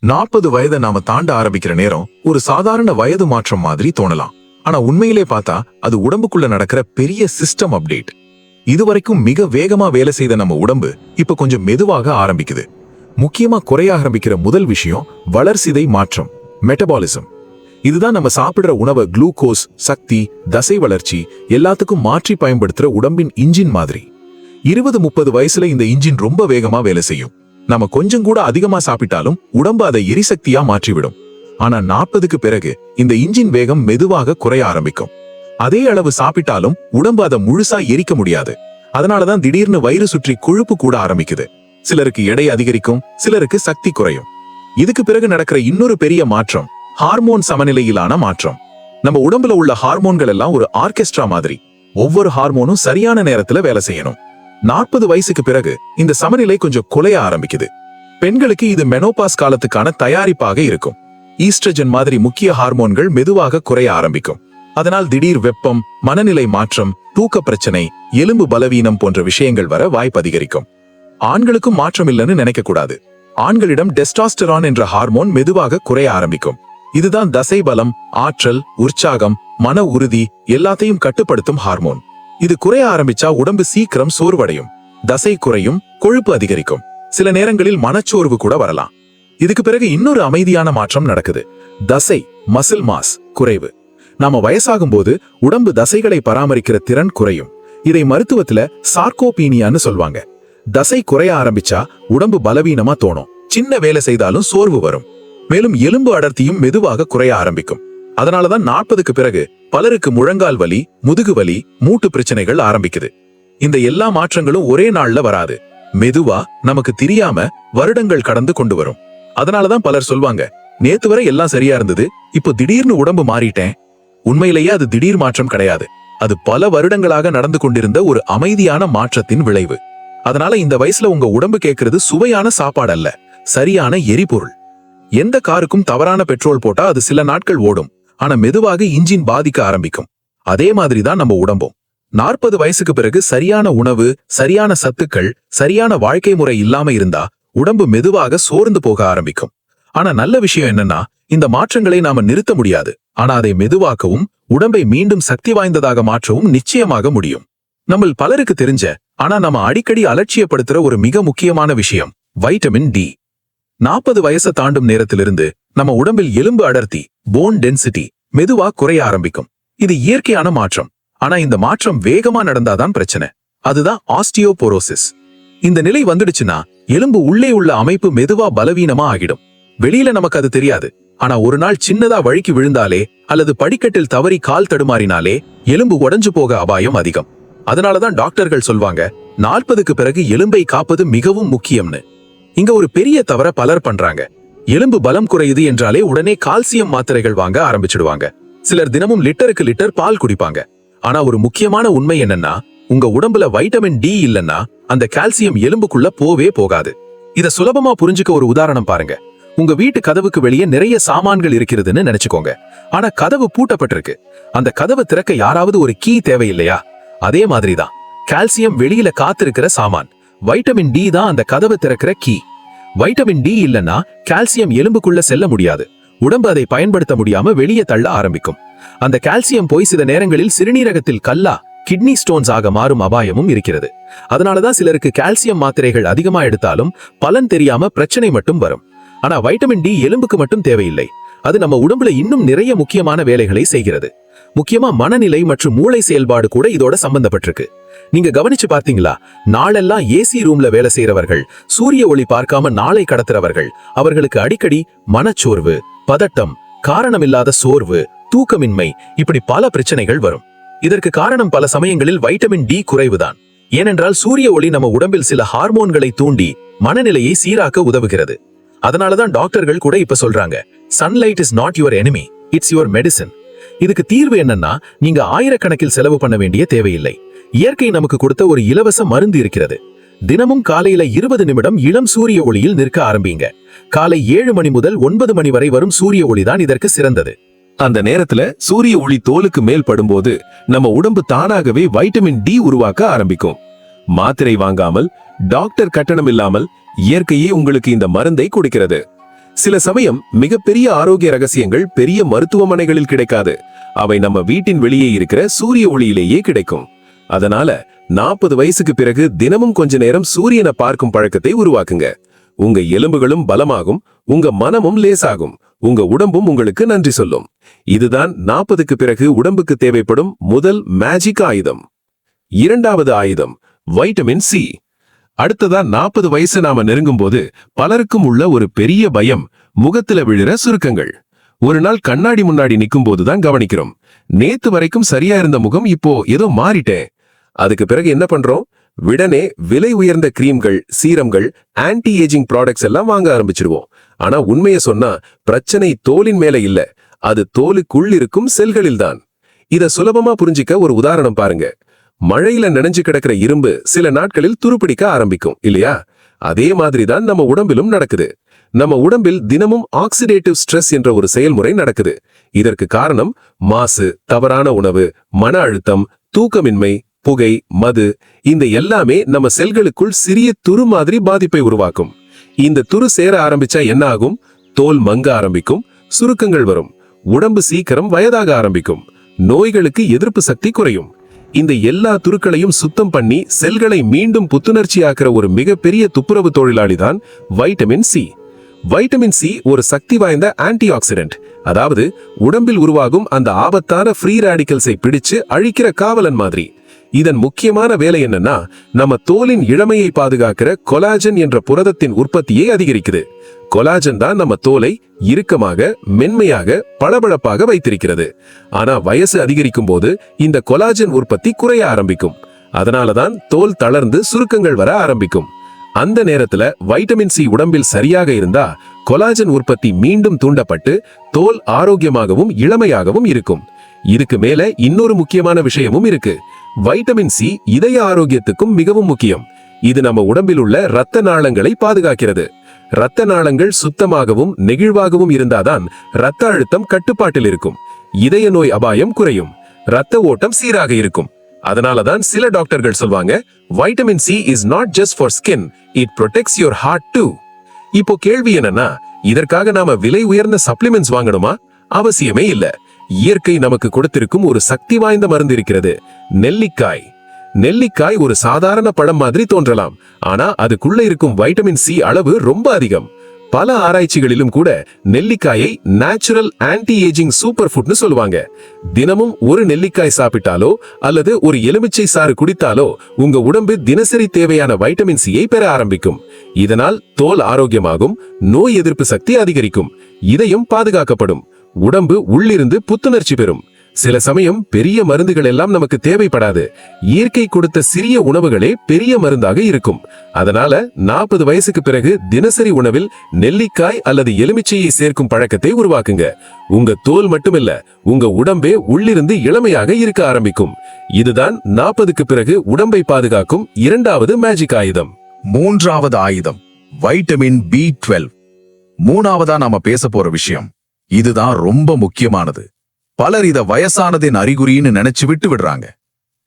40 வயதை நாம தாண்ட ஆரம்பிக்கிற நேரம் ஒரு சாதாரண வயது மாற்றம் மாதிரி தோணலாம். ஆனா உண்மையிலே பார்த்தா அது உடம்புக்குள்ள நடக்கிற பெரிய சிஸ்டம் அப்டேட். இதுவரைக்கும் மிக வேகமா வேலை செய்த நம்ம உடம்பு இப்ப கொஞ்சம் மெதுவாக ஆரம்பிக்குது. முக்கியமா குறைய ஆரம்பிக்கிற முதல் விஷயம் வளர்சிதை மாற்றம், மெட்டபாலிசம். இதுதான் நம்ம சாப்பிடுற உணவை குளுக்கோஸ், சக்தி, தசை வளர்ச்சி எல்லாத்துக்கும் மாற்றி பயன்படுத்துற உடம்பின் இன்ஜின் மாதிரி. 20-30 வயசுல இந்த இன்ஜின் ரொம்ப வேகமா வேலை செய்யும். நம்ம கொஞ்சம் கூட அதிகமா சாப்பிட்டாலும் உடம்பு அதை எரிசக்தியா மாற்றிவிடும். ஆனா 40க்கு பிறகு இந்த இன்ஜின் வேகம் மெதுவாக குறைய ஆரம்பிக்கும். அதே அளவு சாப்பிட்டாலும் உடம்பு அதை முழுசா எரிக்க முடியாது. அதனாலதான் திடீர்னு வயிறு சுற்றி கொழுப்பு கூட ஆரம்பிக்குது. சிலருக்கு எடை அதிகரிக்கும், சிலருக்கு சக்தி குறையும். இதுக்கு பிறகு நடக்கிற இன்னொரு பெரிய மாற்றம் ஹார்மோன் சமநிலையிலான மாற்றம். நம்ம உடம்புல உள்ள ஹார்மோன்கள் எல்லாம் ஒரு ஆர்கெஸ்ட்ரா மாதிரி. ஒவ்வொரு ஹார்மோனும் சரியான நேரத்துல வேலை செய்யணும். 40 வயசுக்கு பிறகு இந்த சமநிலை கொஞ்சம் குலைய ஆரம்பிக்குது. பெண்களுக்கு இது மெனோபாஸ் காலத்துக்கான தயாரிப்பாக இருக்கும். ஈஸ்ட்ரஜன் மாதிரி முக்கிய ஹார்மோன்கள் மெதுவாக குறைய ஆரம்பிக்கும். அதனால் திடீர் வெப்பம், மனநிலை மாற்றம், தூக்க பிரச்சனை, எலும்பு பலவீனம் போன்ற விஷயங்கள் வர வாய்ப்பு அதிகரிக்கும். ஆண்களுக்கும் மாற்றம் இல்லைன்னு நினைக்க கூடாது. ஆண்களிடம் டெஸ்டாஸ்டரான் என்ற ஹார்மோன் மெதுவாக குறைய ஆரம்பிக்கும். இதுதான் தசை பலம், ஆற்றல், உற்சாகம், மன உறுதி எல்லாத்தையும் கட்டுப்படுத்தும் ஹார்மோன். இது குறைய ஆரம்பிச்சா உடம்பு சீக்கிரம் சோர்வடையும், தசை குறையும், கொழுப்பு அதிகரிக்கும். சில நேரங்களில் மனச்சோர்வு கூட வரலாம். இதுக்கு பிறகு இன்னொரு அமைதியான மாற்றம் நடக்குது. தசை மசில் மாஸ் குறைவு. நாம வயசாகும் போது உடம்பு தசைகளை பராமரிக்கிற திறன் குறையும். இதை மருத்துவத்துல சார்கோபீனியான்னு சொல்வாங்க. தசை குறைய ஆரம்பிச்சா உடம்பு பலவீனமா தோணும், சின்ன வேலை செய்தாலும் சோர்வு வரும். மேலும் எலும்பு அடர்த்தியும் மெதுவாக குறைய ஆரம்பிக்கும். அதனாலதான் 40க்கு பிறகு பலருக்கு முழங்கால் வலி, முதுகு வலி, மூட்டு பிரச்சனைகள் ஆரம்பிக்குது. இந்த எல்லா மாற்றங்களும் ஒரே நாள்ல வராது. மெதுவா நமக்கு தெரியாம வருடங்கள் கடந்து கொண்டு வரும். அதனாலதான் பலர் சொல்வாங்க, நேத்து வரை எல்லாம் சரியா இருந்தது, இப்போ திடீர்னு உடம்பு மாறிட்டேன். உண்மையிலேயே அது திடீர் மாற்றம் கிடையாது. அது பல வருடங்களாக நடந்து கொண்டிருந்த ஒரு அமைதியான மாற்றத்தின் விளைவு. அதனால இந்த வயசுல உங்க உடம்பு கேட்கறது சுவையான சாப்பாடு அல்ல, சரியான எரிபொருள். எந்த காருக்கும் தவறான பெட்ரோல் போட்டா அது சில நாட்கள் ஓடும், ஆனா மெதுவாக இன்ஜின் பாதிக்க ஆரம்பிக்கும். அதே மாதிரிதான் நம்ம உடம்பும். 40 வயசுக்கு பிறகு சரியான உணவு, சரியான சத்துக்கள், சரியான வாழ்க்கை முறை இல்லாம இருந்தா உடம்பு மெதுவாக சோர்ந்து போக ஆரம்பிக்கும். ஆனா நல்ல விஷயம் என்னன்னா, இந்த மாற்றங்களை நாம நிறுத்த முடியாது. ஆனா அதை மெதுவாக்கவும் உடம்பை மீண்டும் சக்தி வாய்ந்ததாக மாற்றவும் நிச்சயமாக முடியும். நம்ம பலருக்கு தெரிஞ்ச ஆனா நம்ம அடிக்கடி அலட்சியப்படுத்துற ஒரு மிக முக்கியமான விஷயம் வைட்டமின் டி. 40 வயசை தாண்டும் நேரத்திலிருந்து நம்ம உடம்பில் எலும்பு அடர்த்தி, போன் டென்சிட்டி மெதுவா குறைய ஆரம்பிக்கும். இது இயற்கையான மாற்றம். ஆனா இந்த மாற்றம் வேகமா நடந்தாதான் பிரச்சனை. அதுதான் ஆஸ்டியோபோரோசிஸ். இந்த நிலை வந்துடுச்சுன்னா எலும்பு உள்ளே உள்ள அமைப்பு மெதுவா பலவீனமா ஆகிடும். வெளியில நமக்கு அது தெரியாது. ஆனா ஒரு நாள் சின்னதா வழுக்கி விழுந்தாலே அல்லது படிக்கட்டில் தவறி கால் தடுமாறினாலே எலும்பு உடைஞ்சு போக அபாயம் அதிகம். அதனாலதான் டாக்டர்கள் சொல்வாங்க, 40க்கு பிறகு எலும்பை காப்பது மிகவும் முக்கியம்னு. இங்க ஒரு பெரிய தவற பலர் பண்றாங்க. எலும்பு பலம் குறையுது என்றாலே உடனே கால்சியம் மாத்திரைகள் வாங்க ஆரம்பிச்சிடுவாங்க. சிலர் தினமும் லிட்டருக்கு லிட்டர் பால் குடிப்பாங்க. ஆனா ஒரு முக்கியமான உண்மை என்னன்னா, உங்க உடம்புல வைட்டமின் டி இல்லன்னா அந்த கால்சியம் எலும்புக்குள்ள போவே போகாது. இத சுலபமா புரிஞ்சுக்க ஒரு உதாரணம் பாருங்க. உங்க வீட்டு கதவுக்கு வெளியே நிறைய சாமான்கள் இருக்கிறதுன்னு நினைச்சுக்கோங்க. ஆனா கதவு பூட்டப்பட்டிருக்கு. அந்த கதவை திறக்க யாராவது ஒரு கீ தேவையில்லையா? அதே மாதிரிதான் கால்சியம் வெளியில காத்திருக்கிற சாமான். வைட்டமின் டி தான் அந்த கதவை திறக்கிற கீ. வைட்டமின் டி இல்லன்னா கால்சியம் எலும்புக்குள்ள செல்ல முடியாது. உடம்பு அதை பயன்படுத்த முடியாம வெளியே தள்ள ஆரம்பிக்கும். அந்த கால்சியம் போய் சில நேரங்களில் சிறுநீரகத்தில் கல்லா, கிட்னி ஸ்டோன்ஸ் ஆக மாறும் அபாயமும் இருக்கிறது. அதனாலதான் சிலருக்கு கால்சியம் மாத்திரைகள் அதிகமா எடுத்தாலும் பலன் தெரியாம பிரச்சனை மட்டும் வரும். ஆனா வைட்டமின் டி எலும்புக்கு மட்டும் தேவையில்லை. அது நம்ம உடம்புல இன்னும் நிறைய முக்கியமான வேலைகளை செய்கிறது. முக்கியமா மனநிலை மற்றும் மூளை செயல்பாடு கூட இதோட சம்பந்தப்பட்டிருக்கு. நீங்க கவனிச்சு பார்த்தீங்களா? நாளெல்லாம் ஏசி ரூம்ல வேலை செய்யறவர்கள், சூரிய ஒளி பார்க்காம நாளை கடத்துறவர்கள், அவர்களுக்கு அடிக்கடி மனச்சோர்வு, பதட்டம், காரணமில்லாத சோர்வு, தூக்கமின்மை இப்படி பல பிரச்சனைகள் வரும். இதற்கு காரணம் பல சமயங்களில் வைட்டமின் டி குறைவுதான். ஏனென்றால் சூரிய ஒளி நம்ம உடம்பில் சில ஹார்மோன்களை தூண்டி மனநிலையை சீராக்க உதவுகிறது. அதனாலதான் டாக்டர்கள் கூட இப்ப சொல்றாங்க, sunlight is not your enemy, it's your medicine. இதுக்கு தீர்வு என்னன்னா, நீங்க ஆயிரக்கணக்கில் செலவு பண்ண வேண்டிய தேவையில்லை. இயற்கை நமக்கு கொடுத்த ஒரு இலவச மருந்து இருக்கிறது. தினமும் காலையில 20 நிமிடம் இளம் சூரிய ஒளியில் நிற்க ஆரம்பிங்க. காலை 7 மணி முதல் 9 மணி வரை வரும் சூரிய ஒளிதான் இதற்கு சிறந்தது. அந்த நேரத்துல சூரிய ஒளி தோலுக்கு மேல் படும்போது நம்ம உடம்பு தானாகவே வைட்டமின் டி உருவாக்க ஆரம்பிக்கும். மாத்திரை வாங்காமல், டாக்டர் கட்டணம் இல்லாமல் இயற்கையே உங்களுக்கு இந்த மருந்தை கொடுக்கிறது. சில சமயம் மிகப்பெரிய ஆரோக்கிய ரகசியங்கள் பெரிய மருத்துவமனைகளில் கிடைக்காது. அவை நம்ம வீட்டின் வெளியே இருக்கிற சூரிய ஒளியிலேயே கிடைக்கும். அதனால 40 வயசுக்கு பிறகு தினமும் கொஞ்ச நேரம் சூரியனை பார்க்கும் பழக்கத்தை உருவாக்குங்க. உங்க எலும்புகளும் பலமாகும், உங்க மனமும் லேசாகும், உங்க உடம்பும் உங்களுக்கு நன்றி சொல்லும். இதுதான் 40க்கு பிறகு உடம்புக்கு தேவைப்படும் முதல் மேஜிக் ஆயுதம். இரண்டாவது ஆயுதம் வைட்டமின் சி. அடுத்ததா 40 வயசு நாம நெருங்கும் போது பலருக்கும் உள்ள ஒரு பெரிய பயம் முகத்துல விழுற சுருக்கங்கள். ஒரு நாள் கண்ணாடி முன்னாடி நிக்கும் போதுதான் கவனிக்கிறோம், நேத்து வரைக்கும் சரியா இருந்த முகம் இப்போ ஏதோ மாறிட்டேன். அதுக்கு பிறகு என்ன பண்றோம்? விடனே விலை உயர்ந்த கிரீம்கள், சீரம்கள், ஆன்டி ஏஜிங் ப்ராடக்ட்ஸ் எல்லாம் வாங்க ஆரம்பிச்சிருவோம். ஆனா உண்மையை சொன்னா பிரச்சனை தோலின் மேல இல்ல, அது தோலுக்குள் இருக்கும் செல்களில் தான். இத சுலபமா புரிஞ்சிக்க ஒரு உதாரணம் பாருங்க. மழையில நனைஞ்சு கிடக்கிற இரும்பு சில நாட்களில் துருப்பிடிக்க ஆரம்பிக்கும் இல்லையா? அதே மாதிரிதான் நம்ம உடம்பிலும் நடக்குது. நம்ம உடம்பில் தினமும் ஆக்சிடேட்டிவ் ஸ்ட்ரெஸ் என்ற ஒரு செயல்முறை நடக்குது. இதற்கு காரணம் மாசு, தவறான உணவு, மன அழுத்தம், தூக்கமின்மை, புகை, மது. இந்த எல்லாமே நம்ம செல்களுக்குள் சிறிய துரு மாதிரி பாதிப்பை உருவாக்கும். இந்த துரு சேர ஆரம்பிச்சா என்ன ஆகும்? தோல் மங்க ஆரம்பிக்கும், சுருக்கங்கள் வரும், உடம்பு சீக்கிரம் வயதாக ஆரம்பிக்கும், நோய்களுக்கு எதிர்ப்பு சக்தி குறையும். இந்த எல்லா துருக்களையும் சுத்தம் பண்ணி செல்களை மீண்டும் புத்துணர்ச்சியாக்குற ஒரு மிகப்பெரிய துப்புரவு தொழிலாளிதான் வைட்டமின் சி. வைட்டமின் சி ஒரு சக்தி வாய்ந்த ஆன்டி ஆக்சிடென்ட். அதாவது உடம்பில் உருவாகும் அந்த ஆபத்தான ஃப்ரீ ரேடிக்கல்ஸை பிடிச்சு அழிக்கிற காவலன் மாதிரி. இதன் முக்கியமான வேலை என்னன்னா, நம்ம தோலின் இளமையை பாதுகாக்கிற கொலாஜன் என்ற புரதத்தின் உற்பத்தியை அதிகரிக்குது. கொலாஜன் தான் நம்ம தோலை இறுக்கமாக, மென்மையாக, பளபளப்பாக வைத்திருக்கிறது. ஆனா வயசு அதிகரிக்கும் போது இந்த கொலாஜன் உற்பத்தி குறைய ஆரம்பிக்கும். அதனாலதான் தோல் தளர்ந்து சுருக்கங்கள் வர ஆரம்பிக்கும். அந்த நேரத்துல வைட்டமின் சி உடம்பில் சரியாக இருந்தா கொலாஜன் உற்பத்தி மீண்டும் தூண்டப்பட்டு தோல் ஆரோக்கியமாகவும் இளமையாகவும் இருக்கும். இதுக்கு மேல இன்னொரு முக்கியமான விஷயமும் இருக்கு. வைட்டமின் சி இதய ஆரோக்கியத்துக்கும் மிகவும் முக்கியம். இது நம்ம உடம்பில் உள்ள இரத்த நாளங்களை பாதுகாக்கிறது. இரத்த நாளங்கள் சுத்தமாகவும் நெகிழ்வாகவும் இருந்தாதான் இரத்த அழுத்தம் கட்டுப்பாட்டில் இருக்கும், இதய நோய் அபாயம் குறையும், இரத்த ஓட்டம் சீராக இருக்கும். அதனாலதான் சில டாக்டர்கள் சொல்வாங்க, vitamin C is not just for skin, it protects your heart too. இப்போ கேள்வி என்னன்னா, இதற்காக நாம விலை உயர்ந்த சப்ளிமெண்ட்ஸ் வாங்கணுமா? அவசியமே இல்ல. இயற்கை நமக்கு கொடுத்திருக்கும் ஒரு சக்தி வாய்ந்த மருந்து இருக்கிறது, நெல்லிக்காய். நெல்லிக்காய் ஒரு சாதாரண பழம் மாதிரி தோன்றலாம், ஆனா அதுக்குள்ள இருக்கும் வைட்டமின் சி அளவு ரொம்ப அதிகம். பல ஆராய்ச்சிகளிலும் கூட நெல்லிக்காயை நேச்சுரல் ஆன்டி ஏஜிங் சூப்பர் ஃபுட்னு சொல்லுவாங்க. தினமும் ஒரு நெல்லிக்காய் சாப்பிட்டாலோ அல்லது ஒரு எலுமிச்சை சாறு குடித்தாலோ உங்க உடம்பு தினசரி தேவையான வைட்டமின் சியை பெற ஆரம்பிக்கும். இதனால் தோல் ஆரோக்கியமாகும், நோய் எதிர்ப்பு சக்தி அதிகரிக்கும், இதயம் பாதுகாக்கப்படும், உடம்பு உள்ளிருந்து புத்துணர்ச்சி பெறும். சில சமயம் பெரிய மருந்துகள் எல்லாம் நமக்கு தேவைப்படாது. இயற்கை கொடுத்த சிறிய உணவுகளே பெரிய மருந்தாக இருக்கும். அதனால 40 வயசுக்கு பிறகு தினசரி உணவில் நெல்லிக்காய் அல்லது எலுமிச்சையை சேர்க்கும் பழக்கத்தை உருவாக்குங்க. உங்க தோல் மட்டுமில்ல, உங்க உடம்பே உள்ளிருந்து இளமையாக இருக்க ஆரம்பிக்கும். இதுதான் 40க்கு பிறகு உடம்பை பாதுகாக்கும் இரண்டாவது மேஜிக் ஆயுதம். மூன்றாவது ஆயுதம் வைட்டமின் B12. மூணாவதா நாம பேச போற விஷயம் இதுதான் ரொம்ப முக்கியமானது. பலர் இத வயசானதின் அறிகுறின்னு நினைச்சு விட்டு விடுறாங்க.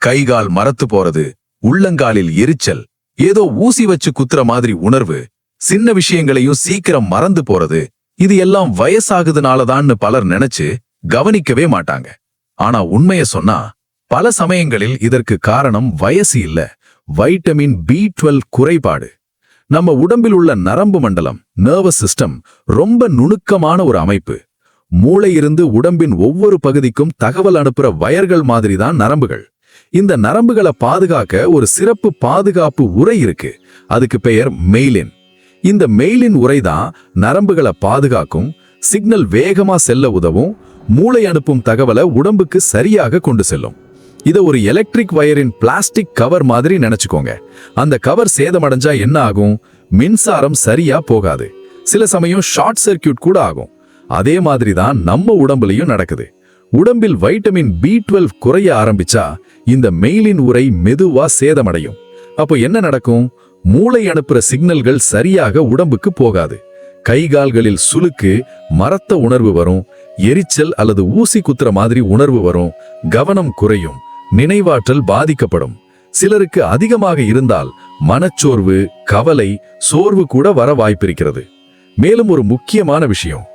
கைகால் மரத்து போறது, உள்ளங்காலில் எரிச்சல், ஏதோ ஊசி வச்சு குத்துற மாதிரி உணர்வு, சின்ன விஷயங்களையும் சீக்கிரம் மறந்து போறது, இது எல்லாம் வயசாகுதுனாலதான்னு பலர் நினைச்சு கவனிக்கவே மாட்டாங்க. ஆனா உண்மைய சொன்னா பல சமயங்களில் இதற்கு காரணம் வயசு இல்ல, வைட்டமின் B12 குறைபாடு. நம்ம உடம்பில் உள்ள நரம்பு மண்டலம், நர்வஸ் சிஸ்டம் ரொம்ப நுணுக்கமான ஒரு அமைப்பு. மூளை இருந்து உடம்பின் ஒவ்வொரு பகுதிக்கும் தகவல் அனுப்புற வயர்கள் மாதிரிதான் நரம்புகள். இந்த நரம்புகளை பாதுகாக்க ஒரு சிறப்பு பாதுகாப்பு உறை இருக்கு. அதுக்கு பெயர் மெய்லின். இந்த மெய்லின் உறைதான் நரம்புகளை பாதுகாக்கும், சிக்னல் வேகமா செல்ல உதவும், மூளை அனுப்பும் தகவலை உடம்புக்கு சரியாக கொண்டு செல்லும். இத ஒரு எலக்ட்ரிக் வயரின் பிளாஸ்டிக் கவர் மாதிரி நினைச்சுக்கோங்க. அந்த கவர் சேதமடைஞ்சா என்ன ஆகும்? மின்சாரம் சரியா போகாது, சில சமயம் ஷார்ட் சர்க்கியூட் கூட ஆகும். அதே மாதிரிதான் நம்ம உடம்புலயும் நடக்குது. உடம்பில் வைட்டமின் B12 குறைய ஆரம்பிச்சா இந்த மெய்லின் உறை மெதுவா சேதமடையும். அப்போ என்ன நடக்கும்? மூளை அனுப்புற சிக்னல்கள் சரியாக உடம்புக்கு போகாது. கைகால்களில் சுளுக்கு, மரத்த உணர்வு வரும், எரிச்சல் அல்லது ஊசி குத்துற மாதிரி உணர்வு வரும், கவனம் குறையும், நினைவாற்றல் பாதிக்கப்படும். சிலருக்கு அதிகமாக இருந்தால் மனச்சோர்வு, கவலை, சோர்வு கூட வர வாய்ப்பிருக்கிறது. மேலும் ஒரு முக்கியமான விஷயம்,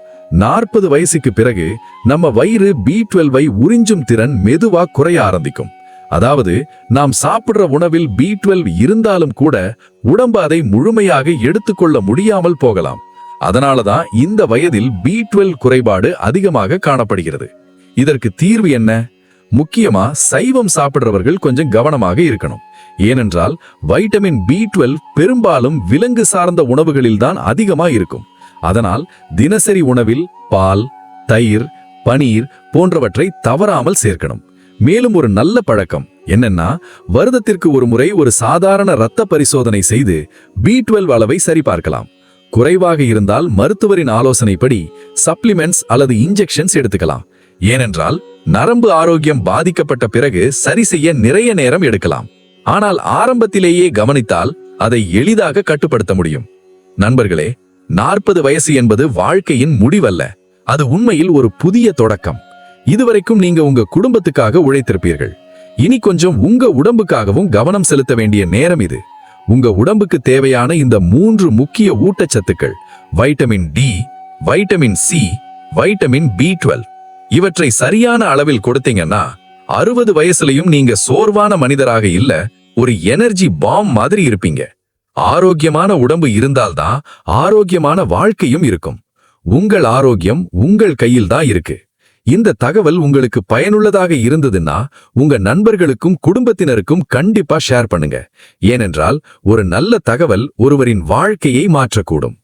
40 வயசுக்கு பிறகு நம்ம வயிறு B12 உறிஞ்சும் திறன் மெதுவா குறைய ஆரம்பிக்கும். அதாவது நாம் சாப்பிடுற உணவில் B12 இருந்தாலும் கூட உடம்பு அதை முழுமையாக எடுத்துக்கொள்ள முடியாமல் போகலாம். அதனாலதான் இந்த வயதில் B12 குறைபாடு அதிகமாக காணப்படுகிறது. இதற்கு தீர்வு என்ன? முக்கியமா சைவம் சாப்பிடுறவர்கள் கொஞ்சம் கவனமாக இருக்கணும். ஏனென்றால் வைட்டமின் B12 பெரும்பாலும் விலங்கு சார்ந்த உணவுகளில் தான் அதிகமா இருக்கும். அதனால் தினசரி உணவில் பால், தயிர், பனீர் போன்றவற்றை தவறாமல் சேர்க்கணும். மேலும் ஒரு நல்ல பழக்கம் என்னன்னா, வருடத்திற்கு ஒரு முறை ஒரு சாதாரண இரத்த பரிசோதனை செய்து B12 அளவை சரிபார்க்கலாம். குறைவாக இருந்தால் மருத்துவரின் ஆலோசனைப்படி சப்ளிமெண்ட்ஸ் அல்லது இன்ஜெக்ஷன்ஸ் எடுத்துக்கலாம். ஏனென்றால் நரம்பு ஆரோக்கியம் பாதிக்கப்பட்ட பிறகு சரி செய்ய நிறைய நேரம் எடுக்கலாம். ஆனால் ஆரம்பத்திலேயே கவனித்தால் அதை எளிதாக கட்டுப்படுத்த முடியும். நண்பர்களே, 40 வயசு என்பது வாழ்க்கையின் முடிவல்ல, அது உண்மையில் ஒரு புதிய தொடக்கம். இதுவரைக்கும் நீங்க உங்க குடும்பத்துக்காக உழைத்திருப்பீர்கள். இனி கொஞ்சம் உங்க உடம்புக்காகவும் கவனம் செலுத்த வேண்டிய நேரம் இது. உங்க உடம்புக்கு தேவையான இந்த 3 முக்கிய ஊட்டச்சத்துக்கள், vitamin D, vitamin C, vitamin B12, இவற்றை சரியான அளவில் கொடுத்தீங்கன்னா 60 வயசுலயும் நீங்க சோர்வான மனிதராக இல்ல, ஒரு எனர்ஜி பாம் மாதிரி இருப்பீங்க. ஆரோக்கியமான உடம்பு இருந்தால்தான் ஆரோக்கியமான வாழ்க்கையும் இருக்கும். உங்கள் ஆரோக்கியம் உங்கள் கையில் தான் இருக்கு. இந்த தகவல் உங்களுக்கு பயனுள்ளதாக இருந்ததுன்னா உங்க நண்பர்களுக்கும் குடும்பத்தினருக்கும் கண்டிப்பா ஷேர் பண்ணுங்க. ஏனென்றால் ஒரு நல்ல தகவல் ஒருவரின் வாழ்க்கையை மாற்றக்கூடும்.